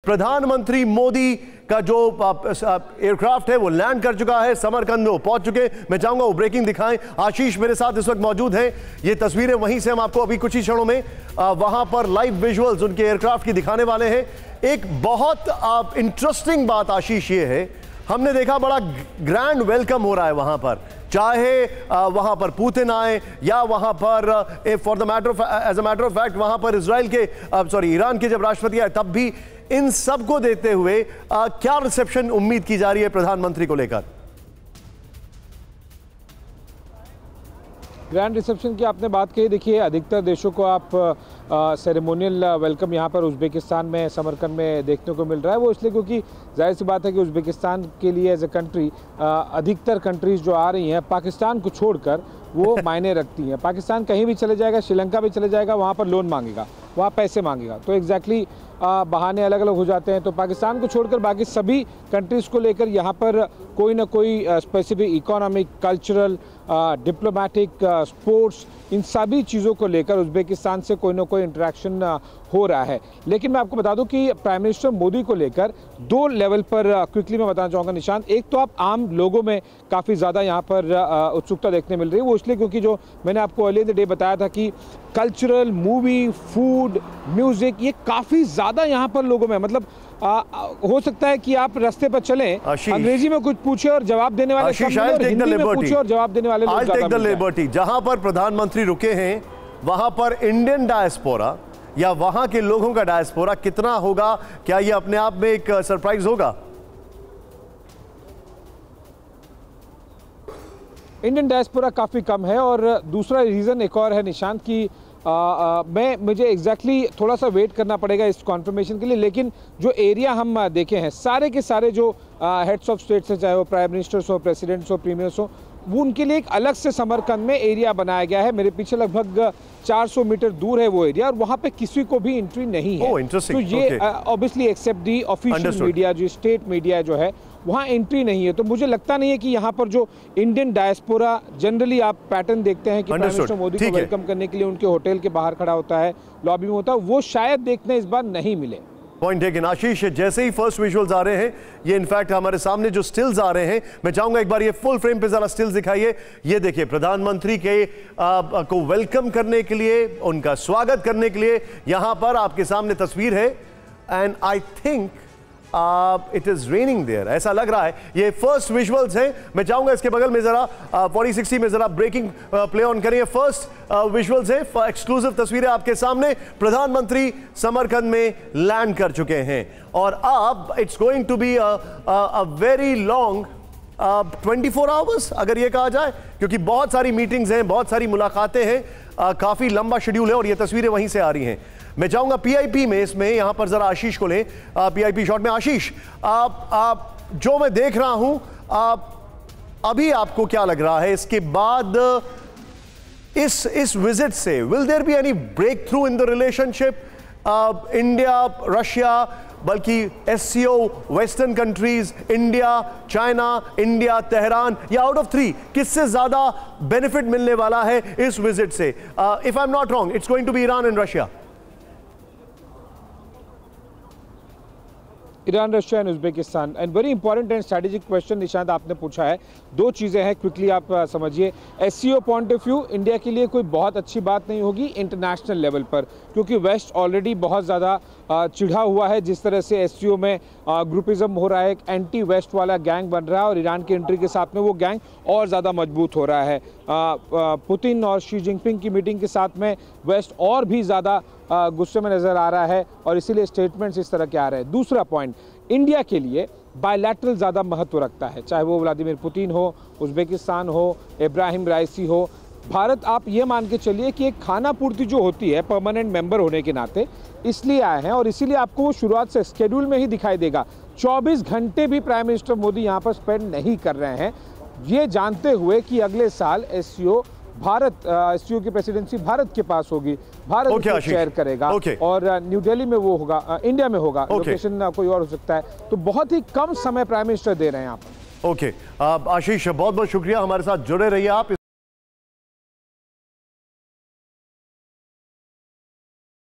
प्रधानमंत्री मोदी का जो एयरक्राफ्ट है वो लैंड कर चुका है, समरकंद में पहुंच चुके। मैं चाहूंगा वो ब्रेकिंग दिखाएं। आशीष मेरे साथ इस वक्त मौजूद हैं। ये तस्वीरें वहीं से हम आपको अभी कुछ ही क्षणों में वहां पर लाइव विजुअल्स उनके एयरक्राफ्ट की दिखाने वाले हैं। एक बहुत इंटरेस्टिंग बात आशीष ये है, हमने देखा बड़ा ग्रैंड वेलकम हो रहा है वहां पर, चाहे वहां पर पुतिन आए या वहां पर for the matter of as a matter of fact वहां पर ईरान के जब राष्ट्रपति आए तब भी। इन सब को देखते हुए क्या रिसेप्शन उम्मीद की जा रही है प्रधानमंत्री को लेकर? ग्रैंड रिसेप्शन की आपने बात कही, देखिए अधिकतर देशों को आप सेरेमोनियल वेलकम यहाँ पर उज़्बेकिस्तान में समरकंद में देखने को मिल रहा है। वो इसलिए क्योंकि जाहिर सी बात है कि उज़्बेकिस्तान के लिए एज ए कंट्री अधिकतर कंट्रीज़ जो आ रही हैं पाकिस्तान को छोड़कर वो मायने रखती हैं। पाकिस्तान कहीं भी चले जाएगा, श्रीलंका भी चले जाएगा, वहाँ पर लोन मांगेगा, वहाँ पैसे मांगेगा, तो एग्जैक्टली बहाने अलग अलग हो जाते हैं। तो पाकिस्तान को छोड़कर बाकी सभी कंट्रीज़ को लेकर यहाँ पर कोई ना कोई specific economic, cultural, diplomatic, sports, इन सभी चीज़ों को लेकर उज़्बेकिस्तान से कोई ना कोई इंटरेक्शन हो रहा है। लेकिन मैं आपको बता दूं कि प्राइम मिनिस्टर मोदी को लेकर दो लेवल पर क्विकली मैं बताना चाहूँगा निशांत। एक तो आप आम लोगों में काफ़ी ज़्यादा यहाँ पर उत्सुकता देखने मिल रही है, वो इसलिए क्योंकि जो मैंने आपको अर्लियर इन द डे बताया था कि कल्चरल, मूवी, फूड, म्यूज़िक, ये काफ़ी ज़्यादा यहाँ पर लोगों में, मतलब हो सकता है कि आप रास्ते पर चलें, अंग्रेजी में कुछ पूछे और जवाब देने वाले कम मिले और हिंदी में पूछे और जवाब देने वाले लोग ज़्यादा मिल जाएं। जहां पर प्रधानमंत्री रुके हैं वहां पर इंडियन डायस्पोरा या वहां के लोगों का डायस्पोरा कितना होगा? क्या यह अपने आप में एक सरप्राइज होगा? इंडियन डायस्पोरा काफ़ी कम है और दूसरा रीज़न एक और है निशांत की मुझे एग्जैक्टली थोड़ा सा वेट करना पड़ेगा इस कॉन्फर्मेशन के लिए। लेकिन जो एरिया हम देखे हैं सारे के सारे जो हेड्स ऑफ स्टेट्स हैं, चाहे वो प्राइम मिनिस्टर्स हो, प्रेसिडेंट्स हो, प्रीमियर्स हो, वो उनके लिए एक अलग से समरकंद में एरिया बनाया गया है। मेरे पीछे लगभग 400 मीटर दूर है वो एरिया और वहाँ पे किसी को भी एंट्री नहीं है। तो ये obviously except the official media, जो स्टेट मीडिया जो है, वहाँ एंट्री नहीं है। तो मुझे लगता नहीं है कि यहाँ पर जो इंडियन डायस्पोरा जनरली आप पैटर्न देखते हैं कि प्राइम मिनिस्टर मोदी को वेलकम करने के लिए उनके होटल के बाहर खड़ा होता है, लॉबी में होता है, वो शायद देखने इस बार नहीं मिले। पॉइंट टेकन आशीष। जैसे ही फर्स्ट विजुअल्स आ रहे हैं, ये इनफैक्ट हमारे सामने जो स्टिल्स आ रहे हैं, मैं चाहूंगा एक बार ये फुल फ्रेम पे जरा स्टिल्स दिखाइए। ये देखिए प्रधानमंत्री के को वेलकम करने के लिए, उनका स्वागत करने के लिए यहां पर आपके सामने तस्वीर है। And I think it is raining there, ऐसा लग रहा है। ये फर्स्ट विजुअल्स हैं। मैं चाहूंगा इसके बगल में जरा 4060 में जरा ब्रेकिंग प्ले ऑन करिए। फर्स्ट विजुअल्स हैं, एक्सक्लूसिव तस्वीरें आपके सामने। प्रधानमंत्री समरकंद में लैंड कर चुके हैं और अब it's going to be a very long 24 hours अगर ये कहा जाए, क्योंकि बहुत सारी मीटिंग्स हैं, बहुत सारी मुलाकातें हैं, काफी लंबा शेड्यूल है और ये तस्वीरें वहीं से आ रही हैं। मैं चाहूंगा पीआईपी में, इसमें यहां पर जरा आशीष को लें, पीआईपी शॉट में। आशीष, आप जो मैं देख रहा हूं, अभी आपको क्या लग रहा है इसके बाद इस विजिट से? Will there be any breakthrough in the relationship India Russia, बल्कि SCO, western countries, India China, India Tehran, या आउट ऑफ 3 किससे ज्यादा बेनिफिट मिलने वाला है इस विजिट से? If I am not wrong, it's going to be Iran and Russia. Iran, Russia and Uzbekistan. And very important and strategic question Nishant आपने पूछा है। दो चीज़ें हैं, क्विकली आप समझिए। SCO point of view India के लिए कोई बहुत अच्छी बात नहीं होगी इंटरनेशनल लेवल पर, क्योंकि वेस्ट ऑलरेडी बहुत ज़्यादा चिढ़ा हुआ है जिस तरह से एससीओ में ग्रुपिज्म हो रहा है, एक एंटी वेस्ट वाला गैंग बन रहा है और ईरान की एंट्री के साथ में वो गैंग और ज़्यादा मजबूत हो रहा है। पुतिन और शी जिनपिंग की मीटिंग के साथ में वेस्ट और भी ज़्यादा गुस्से में नज़र आ रहा है और इसीलिए स्टेटमेंट्स इस तरह के आ रहे हैं। दूसरा पॉइंट, इंडिया के लिए बायलैटरल ज़्यादा महत्व रखता है, चाहे वो व्लादिमीर पुतिन हो, उज़्बेकिस्तान हो, इब्राहिम राइसी हो। भारत, आप ये मान के चलिए कि एक खाना पूर्ति जो होती है परमानेंट मेंबर होने के नाते इसलिए आए हैं और इसीलिए आपको वो शुरुआत से स्केड्यूल में ही दिखाई देगा। 24 घंटे भी प्राइम मिनिस्टर मोदी यहाँ पर स्पेंड नहीं कर रहे हैं, ये जानते हुए कि अगले साल एससीओ एससीओ की प्रेसिडेंसी भारत के पास होगी, भारत शेयर करेगा और न्यू दिल्ली में वो होगा, इंडिया में होगा, लोकेशन कोई और हो सकता है। तो बहुत ही कम समय प्राइम मिनिस्टर दे रहे हैं यहाँ पर। आशीष, बहुत बहुत शुक्रिया, हमारे साथ जुड़े रहिए आप।